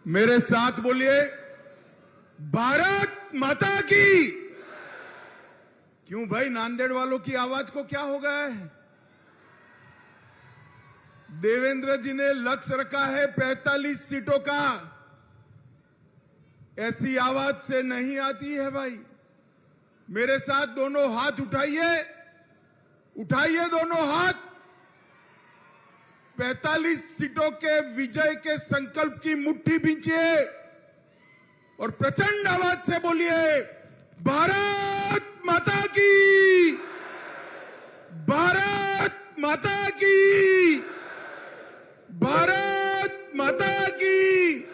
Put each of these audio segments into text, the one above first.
मेरे साथ बोलिए, भारत माता की। क्यों भाई, नांदेड़ वालों की आवाज को क्या हो गया है? देवेंद्र जी ने लक्ष्य रखा है 45 सीटों का। ऐसी आवाज से नहीं आती है भाई। मेरे साथ दोनों हाथ उठाइए, उठाइए दोनों हाथ। 45 सीटों के विजय के संकल्प की मुट्ठी भींचिए और प्रचंड आवाज से बोलिए, भारत माता की, भारत माता की, भारत माता की।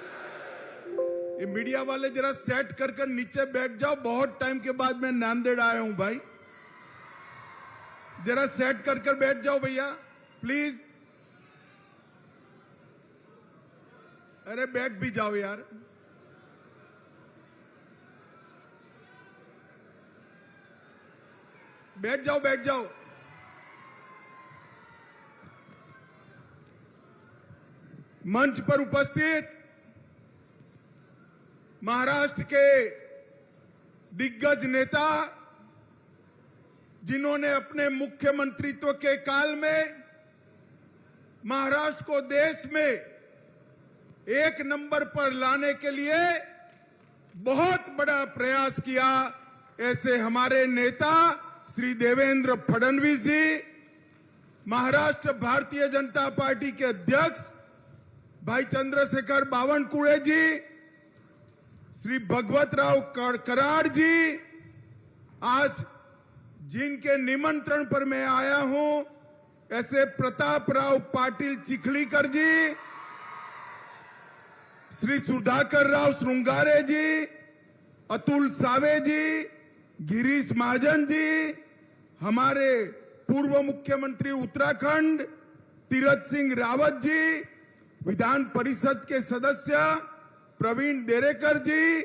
ये मीडिया वाले जरा सेट कर नीचे बैठ जाओ। बहुत टाइम के बाद मैं नांदेड़ आया हूं भाई, जरा सेट कर बैठ जाओ भैया प्लीज। अरे बैठ भी जाओ यार। बैठ जाओ, बैठ जाओ। मंच पर उपस्थित महाराष्ट्र के दिग्गज नेता, जिन्होंने अपने मुख्यमंत्रित्व के काल में महाराष्ट्र को देश में एक नंबर पर लाने के लिए बहुत बड़ा प्रयास किया, ऐसे हमारे नेता श्री देवेंद्र फडणवीस जी, महाराष्ट्र भारतीय जनता पार्टी के अध्यक्ष भाई चंद्रशेखर बावनकुळे जी, श्री भगवतराव कराड़ जी, आज जिनके निमंत्रण पर मैं आया हूं, ऐसे प्रतापराव पाटिल चिखलीकर जी, श्री सुधाकर राव श्रृंगारे जी, अतुल सावे जी, गिरीश महाजन जी, हमारे पूर्व मुख्यमंत्री उत्तराखंड तीरथ सिंह रावत जी, विधान परिषद के सदस्य प्रवीण देरेकर जी,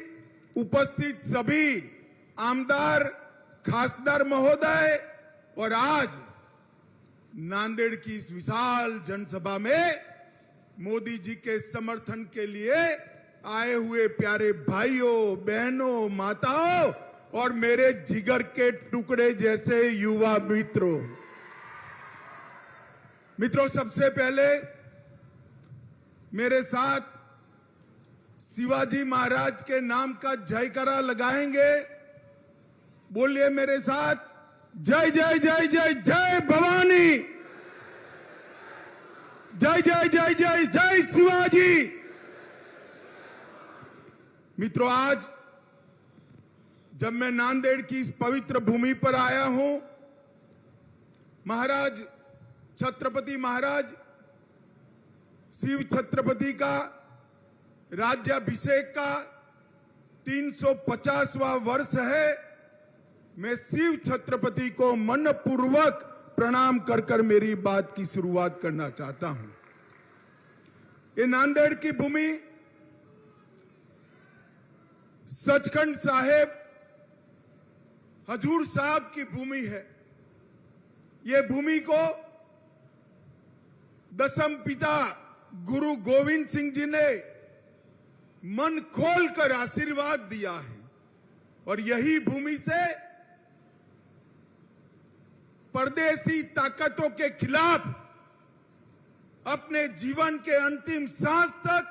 उपस्थित सभी आमदार, खासदार महोदय, और आज नांदेड़ की इस विशाल जनसभा में मोदी जी के समर्थन के लिए आए हुए प्यारे भाइयों, बहनों, माताओं और मेरे जिगर के टुकड़े जैसे युवा मित्रों, सबसे पहले मेरे साथ शिवाजी महाराज के नाम का जयकारा लगाएंगे। बोलिए मेरे साथ, जय जय जय जय जय भवानी, जय जय जय जय जय शिवाजी। मित्रों, आज जब मैं नांदेड़ की इस पवित्र भूमि पर आया हूं, महाराज छत्रपति महाराज शिव छत्रपति का राज्याभिषेक का 350वां वर्ष है। मैं शिव छत्रपति को मनपूर्वक प्रणाम कर मेरी बात की शुरुआत करना चाहता हूं। ये नांदेड़ की भूमि सचखंड साहेब हजूर साहब की भूमि है। ये भूमि को दसम पिता गुरु गोविंद सिंह जी ने मन खोलकर आशीर्वाद दिया है, और यही भूमि से परदेसी ताकतों के खिलाफ अपने जीवन के अंतिम सांस तक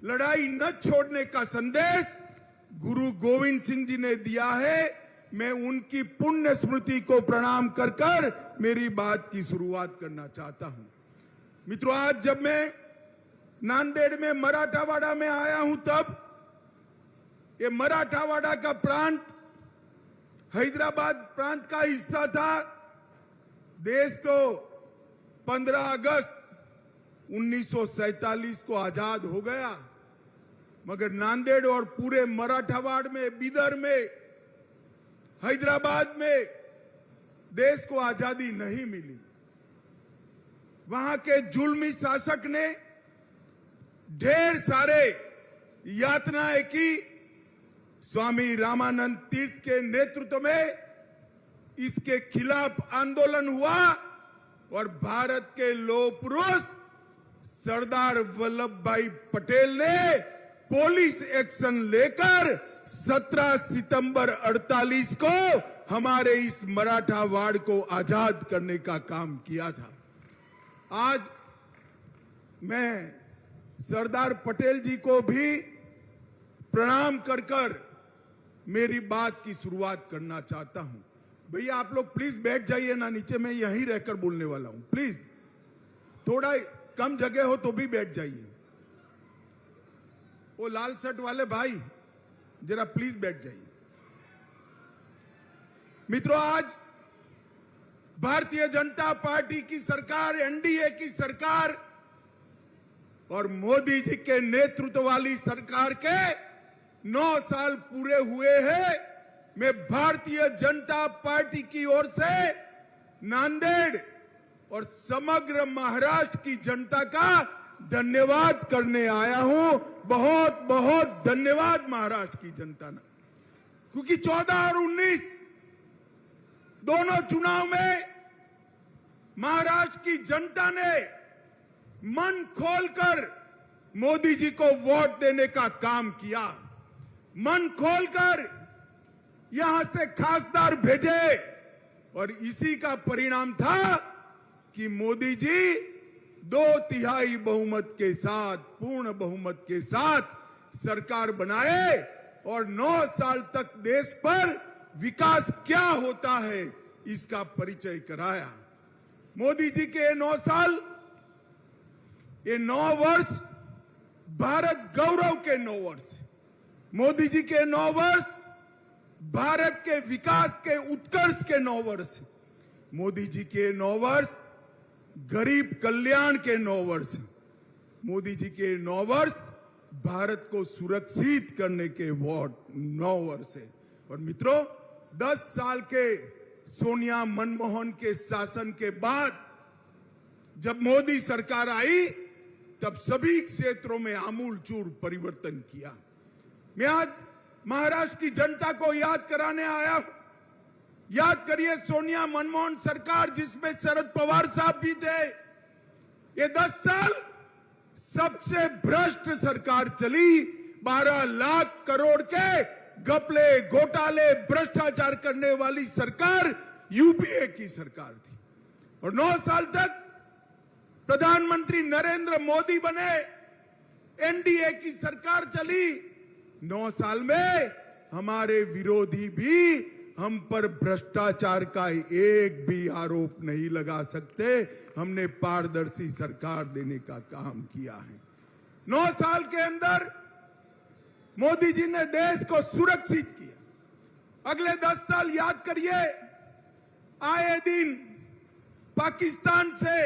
लड़ाई न छोड़ने का संदेश गुरु गोविंद सिंह जी ने दिया है। मैं उनकी पुण्य स्मृति को प्रणाम कर मेरी बात की शुरुआत करना चाहता हूं। मित्रों, आज जब मैं नांदेड़ में मराठावाड़ा में आया हूं, तब ये मराठावाड़ा का प्रांत हैदराबाद प्रांत का हिस्सा था। देश तो 15 अगस्त 1947 को आजाद हो गया, मगर नांदेड़ और पूरे मराठावाड़ में, बीदर में, हैदराबाद में देश को आजादी नहीं मिली। वहां के जुल्मी शासक ने ढेर सारे यातनाएं की। स्वामी रामानंद तीर्थ के नेतृत्व में इसके खिलाफ आंदोलन हुआ और भारत के लौह पुरुष सरदार वल्लभ भाई पटेल ने पुलिस एक्शन लेकर 17 सितंबर 48 को हमारे इस मराठा वाड़ को आजाद करने का काम किया था। आज मैं सरदार पटेल जी को भी प्रणाम कर कर मेरी बात की शुरुआत करना चाहता हूं। भैया आप लोग प्लीज बैठ जाइए ना नीचे, मैं यहीं रहकर बोलने वाला हूं। प्लीज थोड़ा कम जगह हो तो भी बैठ जाइए। वो लाल शर्ट वाले भाई जरा प्लीज बैठ जाइए। मित्रों, आज भारतीय जनता पार्टी की सरकार, एनडीए की सरकार और मोदी जी के नेतृत्व वाली सरकार के 9 साल पूरे हुए हैं। मैं भारतीय जनता पार्टी की ओर से नांदेड़ और समग्र महाराष्ट्र की जनता का धन्यवाद करने आया हूं। बहुत बहुत धन्यवाद महाराष्ट्र की जनता ने, क्योंकि 14 और 19 दोनों चुनाव में महाराष्ट्र की जनता ने मन खोलकर मोदी जी को वोट देने का काम किया। मन खोलकर यहां से खासदार भेजे और इसी का परिणाम था कि मोदी जी 2/3 बहुमत के साथ, पूर्ण बहुमत के साथ सरकार बनाए और 9 साल तक देश पर विकास क्या होता है इसका परिचय कराया। मोदी जी के 9 साल, ये 9 वर्ष भारत गौरव के 9 वर्ष। मोदी जी के 9 वर्ष भारत के विकास के उत्कर्ष के 9 वर्ष। मोदी जी के 9 वर्ष गरीब कल्याण के 9 वर्ष। मोदी जी के 9 वर्ष भारत को सुरक्षित करने के 9 वर्ष है। और मित्रों, 10 साल के सोनिया मनमोहन के शासन के बाद जब मोदी सरकार आई तब सभी क्षेत्रों में आमूलचूल परिवर्तन किया। मैं आज महाराष्ट्र की जनता को याद कराने आया हूं। याद करिए सोनिया मनमोहन सरकार, जिसमें शरद पवार साहब भी थे। ये 10 साल सबसे भ्रष्ट सरकार चली। 12 लाख करोड़ के घपले, घोटाले, भ्रष्टाचार करने वाली सरकार यूपीए की सरकार थी। और 9 साल तक प्रधानमंत्री नरेंद्र मोदी बने, एनडीए की सरकार चली। 9 साल में हमारे विरोधी भी हम पर भ्रष्टाचार का एक भी आरोप नहीं लगा सकते। हमने पारदर्शी सरकार देने का काम किया है। 9 साल के अंदर मोदी जी ने देश को सुरक्षित किया। अगले 10 साल याद करिए, आए दिन पाकिस्तान से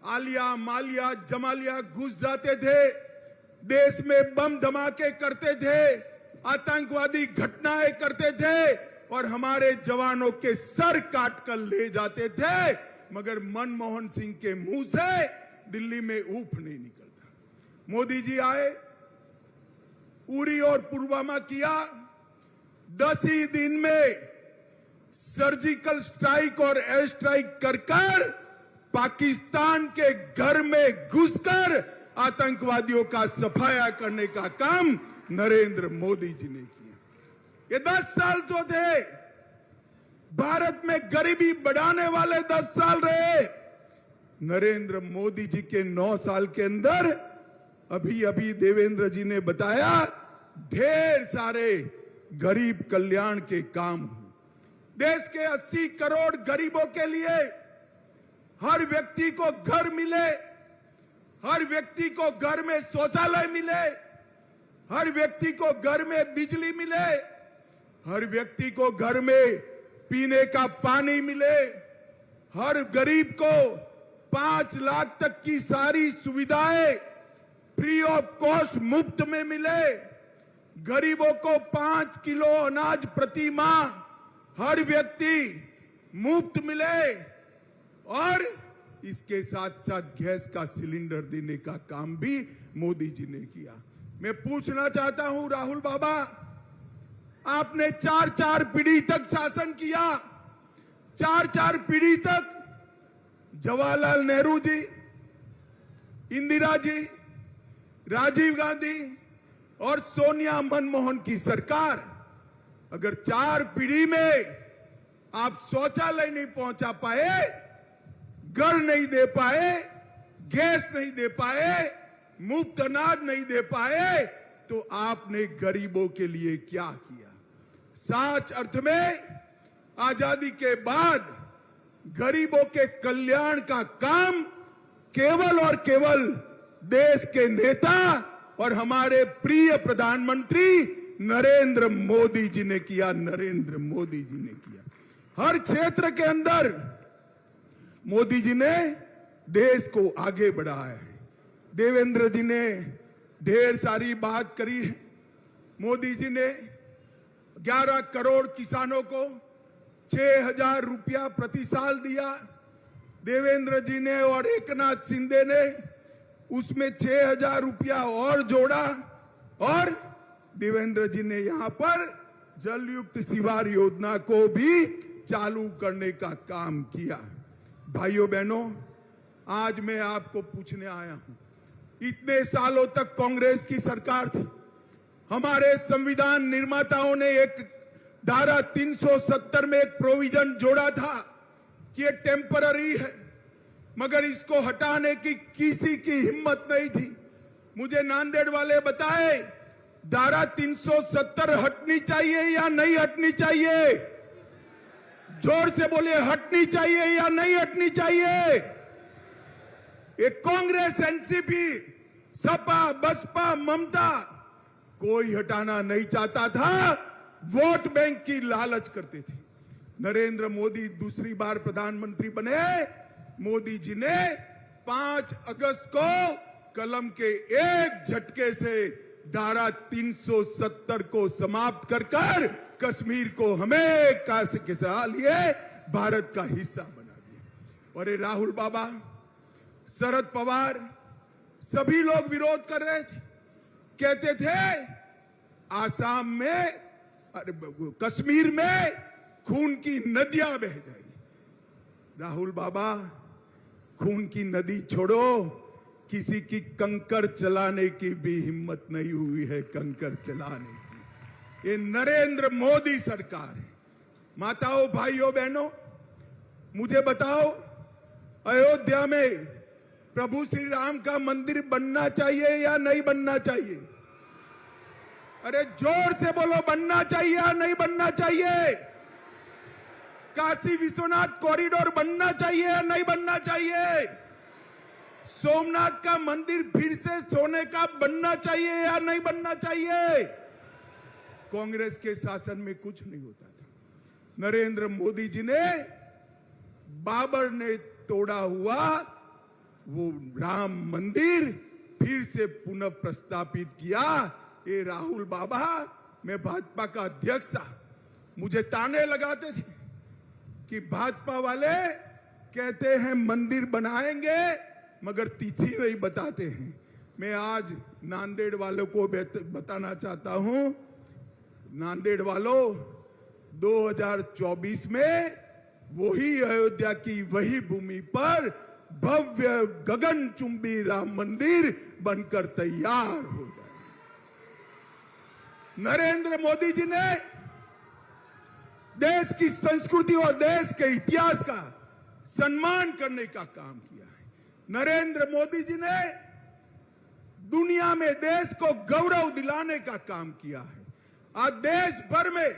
आलिया, मालिया, जमालिया घुस जाते थे, देश में बम धमाके करते थे, आतंकवादी घटनाएं करते थे और हमारे जवानों के सर काट कर ले जाते थे। मगर मनमोहन सिंह के मुंह से दिल्ली में ऊफ नहीं निकलता। मोदी जी आए, उरी और पुलवामा किया। 10 ही दिन में सर्जिकल स्ट्राइक और एयर स्ट्राइक कर पाकिस्तान के घर में घुसकर आतंकवादियों का सफाया करने का काम नरेंद्र मोदी जी ने किया। ये 10 साल तो थे, भारत में गरीबी बढ़ाने वाले 10 साल रहे। नरेंद्र मोदी जी के 9 साल के अंदर अभी देवेंद्र जी ने बताया, ढेर सारे गरीब कल्याण के काम हुए। देश के 80 करोड़ गरीबों के लिए हर व्यक्ति को घर मिले, हर व्यक्ति को घर में शौचालय मिले, हर व्यक्ति को घर में बिजली मिले, हर व्यक्ति को घर में पीने का पानी मिले, हर गरीब को 5 लाख तक की सारी सुविधाएं फ्री ऑफ कॉस्ट मुफ्त में मिले, गरीबों को 5 किलो अनाज प्रति माह हर व्यक्ति मुफ्त मिले और इसके साथ साथ गैस का सिलेंडर देने का काम भी मोदी जी ने किया। मैं पूछना चाहता हूं राहुल बाबा, आपने 4 पीढ़ी तक शासन किया। 4 पीढ़ी तक जवाहरलाल नेहरू जी, इंदिरा जी, राजीव गांधी और सोनिया मनमोहन की सरकार अगर 4 पीढ़ी में आप शौचालय नहीं पहुंचा पाए, घर नहीं दे पाए, गैस नहीं दे पाए, मुफ्त अनाज नहीं दे पाए, तो आपने गरीबों के लिए क्या किया? सच अर्थ में आजादी के बाद गरीबों के कल्याण का काम केवल और केवल देश के नेता और हमारे प्रिय प्रधानमंत्री नरेंद्र मोदी जी ने किया। नरेंद्र मोदी जी ने किया। हर क्षेत्र के अंदर मोदी जी ने देश को आगे बढ़ाया है। देवेंद्र जी ने ढेर सारी बात करी है। मोदी जी ने 11 करोड़ किसानों को 6,000 रुपया प्रति साल दिया। देवेंद्र जी ने और एकनाथ शिंदे ने उसमें 6,000 रुपया और जोड़ा और देवेंद्र जी ने यहां पर जलयुक्त शिवार योजना को भी चालू करने का काम किया। भाइयों बहनों, आज मैं आपको पूछने आया हूं, इतने सालों तक कांग्रेस की सरकार थी। हमारे संविधान निर्माताओं ने एक धारा 370 में एक प्रोविजन जोड़ा था कि ये टेम्पररी है, मगर इसको हटाने की किसी की हिम्मत नहीं थी। मुझे नांदेड़ वाले बताए, धारा 370 हटनी चाहिए या नहीं हटनी चाहिए? जोर से बोलिए, हटनी चाहिए या नहीं हटनी चाहिए? ये कांग्रेस, एनसीपी, सपा, बसपा, ममता कोई हटाना नहीं चाहता था, वोट बैंक की लालच करते थे। नरेंद्र मोदी दूसरी बार प्रधानमंत्री बने। मोदी जी ने 5 अगस्त को कलम के एक झटके से धारा 370 को समाप्त कर कश्मीर को हमें के साथ लिए भारत का हिस्सा बना दिया। और ये राहुल बाबा, शरद पवार, सभी लोग विरोध कर रहे थे। कहते थे आसाम में, कश्मीर में खून की नदियां बह जाएगी। राहुल बाबा, खून की नदी छोड़ो, किसी की कंकर चलाने की भी हिम्मत नहीं हुई है, कंकर चलाने की। ये नरेंद्र मोदी सरकार है। माताओं, भाइयों, बहनों, मुझे बताओ, अयोध्या में प्रभु श्री राम का मंदिर बनना चाहिए या नहीं बनना चाहिए? अरे जोर से बोलो, बनना चाहिए या नहीं बनना चाहिए? काशी विश्वनाथ कॉरिडोर बनना चाहिए या नहीं बनना चाहिए? सोमनाथ का मंदिर फिर से सोने का बनना चाहिए या नहीं बनना चाहिए? कांग्रेस के शासन में कुछ नहीं होता था। नरेंद्र मोदी जी ने बाबर ने तोड़ा हुआ वो राम मंदिर फिर से पुनः प्रस्तापित किया। ये राहुल बाबा, मैं भाजपा का अध्यक्ष था, मुझे ताने लगाते थे कि भाजपा वाले कहते हैं मंदिर बनाएंगे मगर तिथि नहीं बताते हैं। मैं आज नांदेड़ वालों को बताना चाहता हूं, नांदेड़ वालों, 2024 में वही अयोध्या की वही भूमि पर भव्य गगनचुंबी राम मंदिर बनकर तैयार हो जाए। नरेंद्र मोदी जी ने देश की संस्कृति और देश के इतिहास का सम्मान करने का काम किया है। नरेंद्र मोदी जी ने दुनिया में देश को गौरव दिलाने का काम किया है। आज देश भर में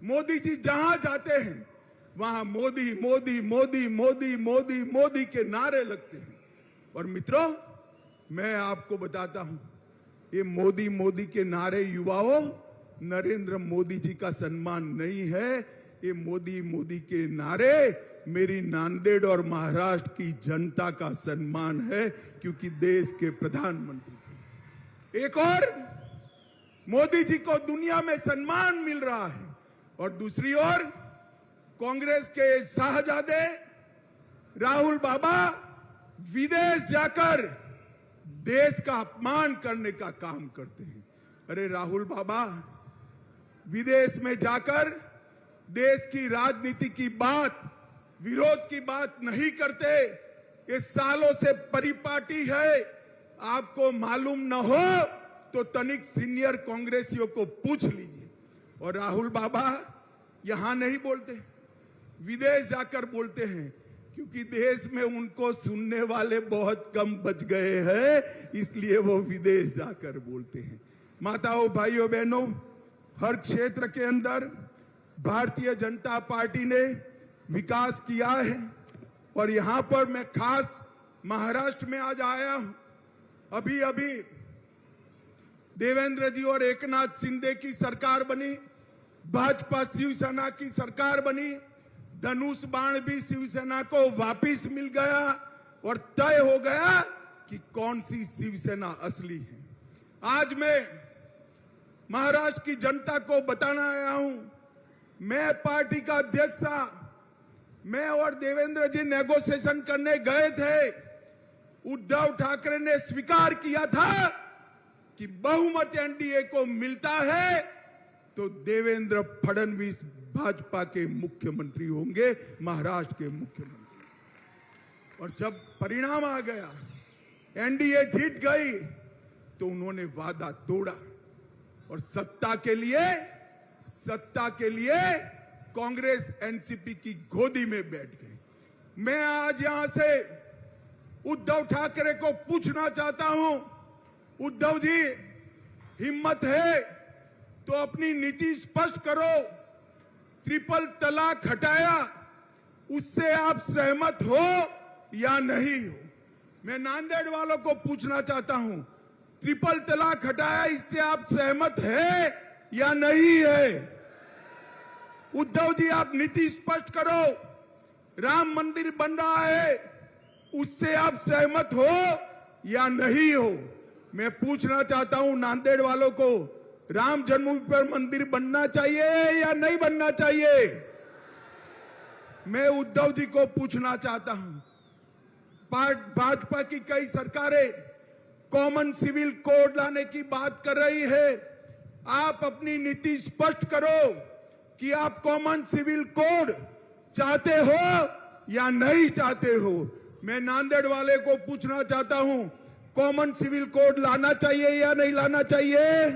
मोदी जी जहां जाते हैं वहां मोदी मोदी मोदी मोदी मोदी मोदी के नारे लगते हैं। और मित्रों, मैं आपको बताता हूं, ये मोदी मोदी के नारे युवाओं नरेंद्र मोदी जी का सम्मान नहीं है। ये मोदी मोदी के नारे मेरी नांदेड़ और महाराष्ट्र की जनता का सम्मान है, क्योंकि देश के प्रधानमंत्री। एक और मोदी जी को दुनिया में सम्मान मिल रहा है और दूसरी ओर कांग्रेस के शाहजादे राहुल बाबा विदेश जाकर देश का अपमान करने का काम करते हैं। अरे राहुल बाबा, विदेश में जाकर देश की राजनीति की बात, विरोध की बात नहीं करते। ये सालों से परिपाटी है। आपको मालूम न हो तो तनिक सीनियर कांग्रेसियों को पूछ लीजिए। और राहुल बाबा यहां नहीं बोलते, विदेश जाकर बोलते हैं, क्योंकि देश में उनको सुनने वाले बहुत कम बच गए हैं, इसलिए वो विदेश जाकर बोलते हैं। माताओं, भाइयों, बहनों, हर क्षेत्र के अंदर भारतीय जनता पार्टी ने विकास किया है। और यहां पर मैं खास महाराष्ट्र में आज आया हूं। अभी अभी देवेंद्र जी और एकनाथ शिंदे की सरकार बनी, भाजपा शिवसेना की सरकार बनी, धनुष बाण भी शिवसेना को वापिस मिल गया और तय हो गया कि कौन सी शिवसेना असली है। आज मैं महाराष्ट्र की जनता को बताना आया हूं, मैं पार्टी का अध्यक्ष था, मैं और देवेंद्र जी नेगोशिएशन करने गए थे। उद्धव ठाकरे ने स्वीकार किया था कि बहुमत एनडीए को मिलता है तो देवेंद्र फडणवीस भाजपा के मुख्यमंत्री होंगे, महाराष्ट्र के मुख्यमंत्री। और जब परिणाम आ गया, एनडीए जीत गई, तो उन्होंने वादा तोड़ा और सत्ता के लिए कांग्रेस एनसीपी की गोदी में बैठ गई। मैं आज यहां से उद्धव ठाकरे को पूछना चाहता हूं, उद्धव जी, हिम्मत है तो अपनी नीति स्पष्ट करो। ट्रिपल तलाक हटाया, उससे आप सहमत हो या नहीं हो? मैं नांदेड़ वालों को पूछना चाहता हूं, ट्रिपल तलाक हटाया, इससे आप सहमत है या नहीं है? उद्धव जी, आप नीति स्पष्ट करो। राम मंदिर बन रहा है, उससे आप सहमत हो या नहीं हो? मैं पूछना चाहता हूं नांदेड़ वालों को, राम जन्मभूमि पर मंदिर बनना चाहिए या नहीं बनना चाहिए? मैं उद्धव जी को पूछना चाहता हूं, भाजपा की कई सरकारें कॉमन सिविल कोड लाने की बात कर रही है। आप अपनी नीति स्पष्ट करो कि आप कॉमन सिविल कोड चाहते हो या नहीं चाहते हो। मैं नांदेड़ वाले को पूछना चाहता हूं, कॉमन सिविल कोड लाना चाहिए या नहीं लाना चाहिए?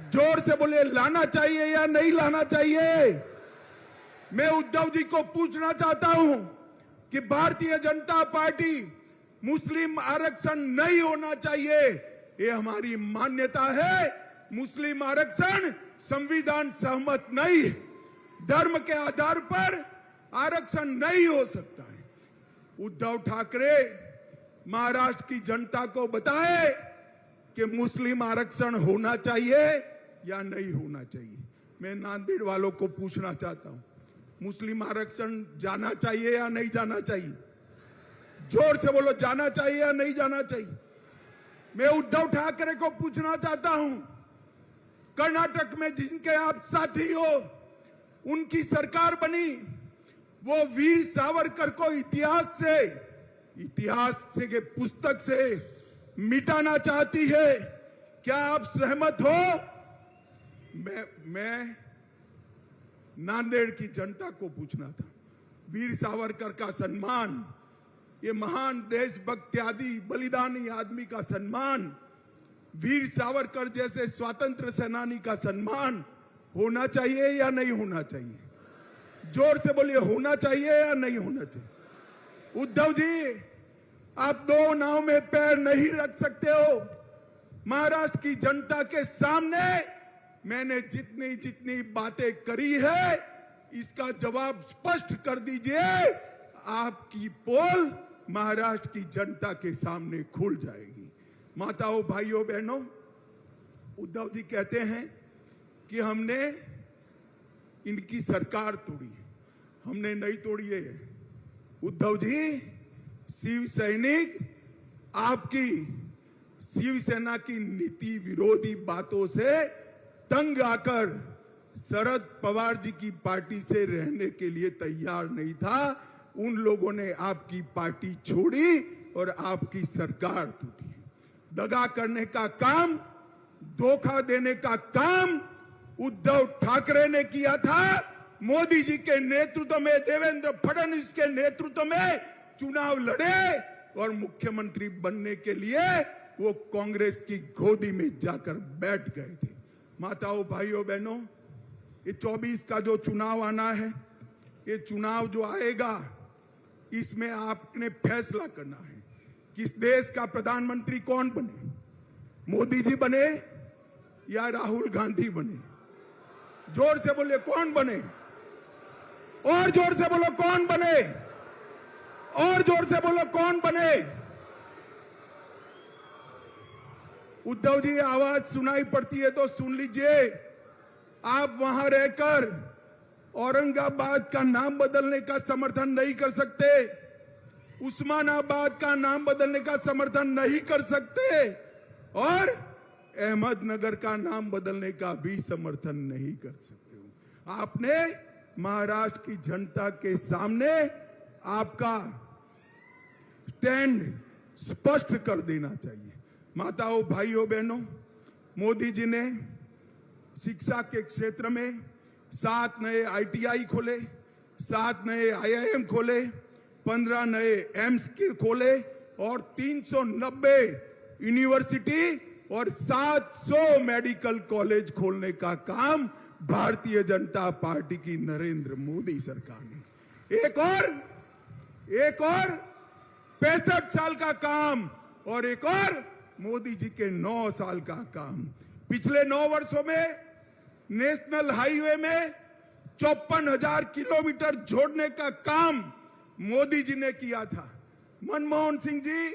जोर से बोले, लाना चाहिए या नहीं लाना चाहिए? मैं उद्धव जी को पूछना चाहता हूं कि भारतीय जनता पार्टी, मुस्लिम आरक्षण नहीं होना चाहिए, ये हमारी मान्यता है। मुस्लिम आरक्षण संविधान सहमत नहीं है, धर्म के आधार पर आरक्षण नहीं हो सकता है। उद्धव ठाकरे महाराष्ट्र की जनता को बताए कि मुस्लिम आरक्षण होना चाहिए या नहीं होना चाहिए। मैं नांदेड़ वालों को पूछना चाहता हूं, मुस्लिम आरक्षण जाना चाहिए या नहीं जाना चाहिए? जोर से बोलो, जाना चाहिए या नहीं जाना चाहिए? मैं उद्धव ठाकरे को पूछना चाहता हूं, कर्नाटक में जिनके आप साथी हो, उनकी सरकार बनी, वो वीर सावरकर को इतिहास से के पुस्तक से मिटाना चाहती है। क्या आप सहमत हो? मैं नांदेड़ की जनता को पूछना था, वीर सावरकर का सम्मान, ये महान देशभक्त आदि बलिदानी आदमी का सम्मान, वीर सावरकर जैसे स्वतंत्र सेनानी का सम्मान होना चाहिए या नहीं होना चाहिए? जोर से बोलिए, होना चाहिए या नहीं होना चाहिए? उद्धव जी, आप दो नाव में पैर नहीं रख सकते हो। महाराष्ट्र की जनता के सामने मैंने जितनी बातें करी है, इसका जवाब स्पष्ट कर दीजिए। आपकी पोल महाराष्ट्र की जनता के सामने खुल जाएगी। माताओं, भाइयों, बहनों, उद्धव जी कहते हैं कि हमने इनकी सरकार तोड़ी, हमने नहीं तोड़ी है। उद्धव जी, शिव सैनिक आपकी शिवसेना की नीति विरोधी बातों से तंग आकर शरद पवार जी की पार्टी से रहने के लिए तैयार नहीं था। उन लोगों ने आपकी पार्टी छोड़ी और आपकी सरकार टूटी। दगा करने का काम, धोखा देने का काम उद्धव ठाकरे ने किया था। मोदी जी के नेतृत्व में, देवेंद्र फडणवीस के नेतृत्व में चुनाव लड़े और मुख्यमंत्री बनने के लिए वो कांग्रेस की गोदी में जाकर बैठ गए थे। माताओं, भाइयों, बहनों, ये 24 का जो चुनाव आना है, ये चुनाव जो आएगा, इसमें आपने फैसला करना है कि इस देश का प्रधानमंत्री कौन बने, मोदी जी बने या राहुल गांधी बने। जोर से बोले कौन बने, और जोर से बोलो कौन बने, और जोर से बोलो कौन बने। उद्धव जी, आवाज सुनाई पड़ती है तो सुन लीजिए। आप वहां रहकर औरंगाबाद का नाम बदलने का समर्थन नहीं कर सकते, उस्मानाबाद का नाम बदलने का समर्थन नहीं कर सकते, और अहमदनगर का नाम बदलने का भी समर्थन नहीं कर सकते हो। आपने महाराष्ट्र की जनता के सामने आपका स्टैंड स्पष्ट कर देना चाहिए। माताओं, भाइयों, बहनों, मोदी जी ने शिक्षा के क्षेत्र में 7 नए ITI खोले, 7 नए IIM खोले, 15 नए एम्स खोले और 390 यूनिवर्सिटी और 700 मेडिकल कॉलेज खोलने का काम भारतीय जनता पार्टी की नरेंद्र मोदी सरकार ने। एक और 65 साल का काम और एक और मोदी जी के 9 साल का काम। पिछले 9 वर्षों में नेशनल हाईवे में 54,000 किलोमीटर जोड़ने का काम मोदी जी ने किया था। मनमोहन सिंह जी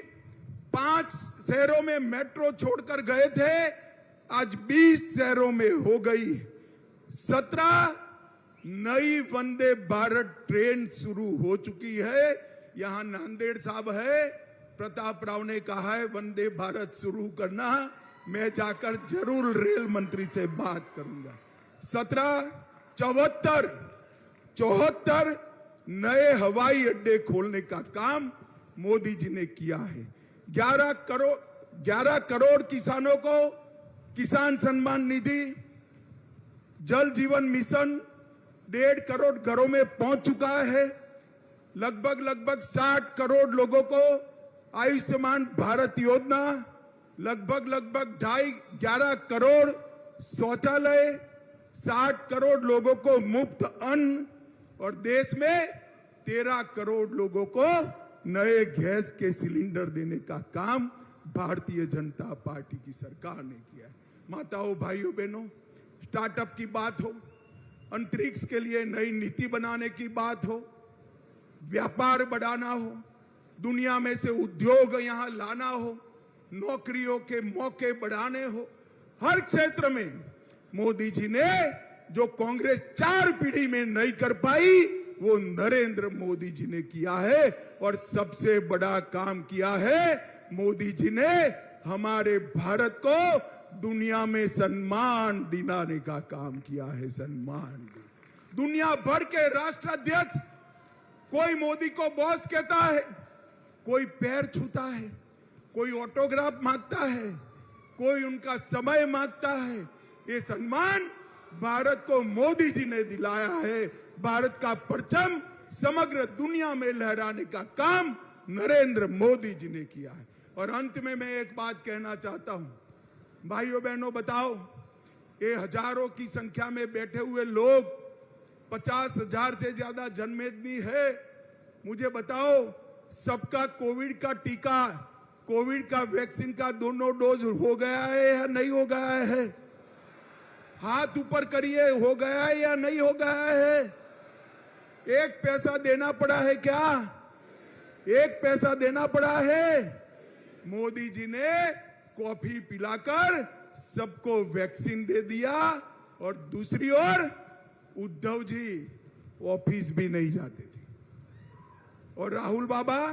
5 शहरों में मेट्रो छोड़कर गए थे, आज 20 शहरों में हो गई। 17 नई वंदे भारत ट्रेन शुरू हो चुकी है। यहां नांदेड़ साहब है, प्रताप राव ने कहा है वंदे भारत शुरू करना, मैं जाकर जरूर रेल मंत्री से बात करूंगा। 74 नए हवाई अड्डे खोलने का काम मोदी जी ने किया है। 11 करोड़ किसानों को किसान सम्मान निधि, जल जीवन मिशन 1.5 करोड़ घरों में पहुंच चुका है। लगभग 60 करोड़ लोगों को आयुष्मान भारत योजना, लगभग 11 करोड़ शौचालय, 60 करोड़ लोगों को मुफ्त अन्न और देश में 13 करोड़ लोगों को नए गैस के सिलेंडर देने का काम भारतीय जनता पार्टी की सरकार ने किया है। माताओं, भाइयों, बहनों, स्टार्टअप की बात हो, अंतरिक्ष के लिए नई नीति बनाने की बात हो, व्यापार बढ़ाना हो, दुनिया में से उद्योग यहां लाना हो, नौकरियों के मौके बढ़ाने हो, हर क्षेत्र में मोदी जी ने जो कांग्रेस 4 पीढ़ी में नहीं कर पाई वो नरेंद्र मोदी जी ने किया है। और सबसे बड़ा काम किया है, मोदी जी ने हमारे भारत को दुनिया में सम्मान दिलाने का काम किया है। सम्मान दुनिया भर के राष्ट्राध्यक्ष कोई मोदी को बॉस कहता है, कोई पैर छूता है, कोई ऑटोग्राफ मांगता है, कोई उनका समय मांगता है। ये सम्मान भारत को मोदी जी ने दिलाया है। भारत का परचम समग्र दुनिया में लहराने का काम नरेंद्र मोदी जी ने किया है। और अंत में मैं एक बात कहना चाहता हूं, भाइयों बहनों, बताओ, ये हजारों की संख्या में बैठे हुए लोग, 50,000 से ज्यादा जनमेदनी है, मुझे बताओ, सबका कोविड का टीका, कोविड का वैक्सीन का दोनों डोज हो गया है या नहीं हो गया है? हाथ ऊपर करिए, हो गया है या नहीं हो गया है? एक पैसा देना पड़ा है क्या? एक पैसा देना पड़ा है? मोदी जी ने कॉफी पिलाकर सबको वैक्सीन दे दिया। और दूसरी ओर उद्धव जी ऑफिस भी नहीं जाते थे और राहुल बाबा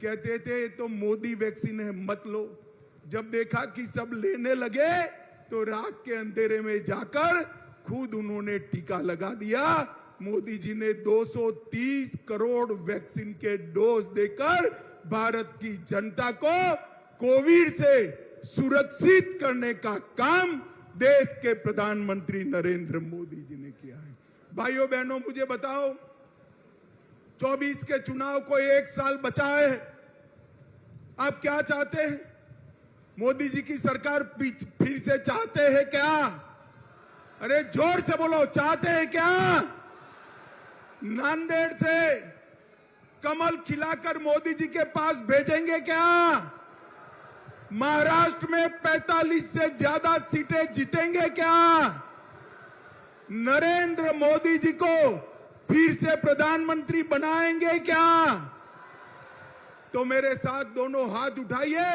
कहते थे तो मोदी वैक्सीन है, मत लो। जब देखा कि सब लेने लगे तो रात के अंधेरे में जाकर खुद उन्होंने टीका लगा दिया। मोदी जी ने 230 करोड़ वैक्सीन के डोज देकर भारत की जनता को कोविड से सुरक्षित करने का काम देश के प्रधानमंत्री नरेंद्र मोदी जी ने किया है। भाइयों बहनों, मुझे बताओ, 24 के चुनाव को 1 साल बचा है। आप क्या चाहते हैं? मोदी जी की सरकार फिर से चाहते हैं क्या? अरे जोर से बोलो, चाहते हैं क्या? नांदेड़ से कमल खिलाकर मोदी जी के पास भेजेंगे क्या? महाराष्ट्र में 45 से ज्यादा सीटें जीतेंगे क्या? नरेंद्र मोदी जी को फिर से प्रधानमंत्री बनाएंगे क्या? तो मेरे साथ दोनों हाथ उठाइए,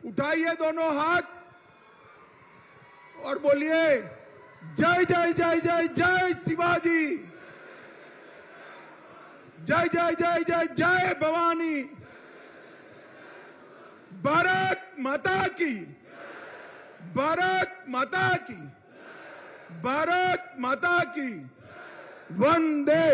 उठाइए दोनों हाथ और बोलिए जय जय जय जय जय शिवाजी, जय जय जय जय जय भवानी, भारत माता की, भारत माता की, भारत माता की, वंदे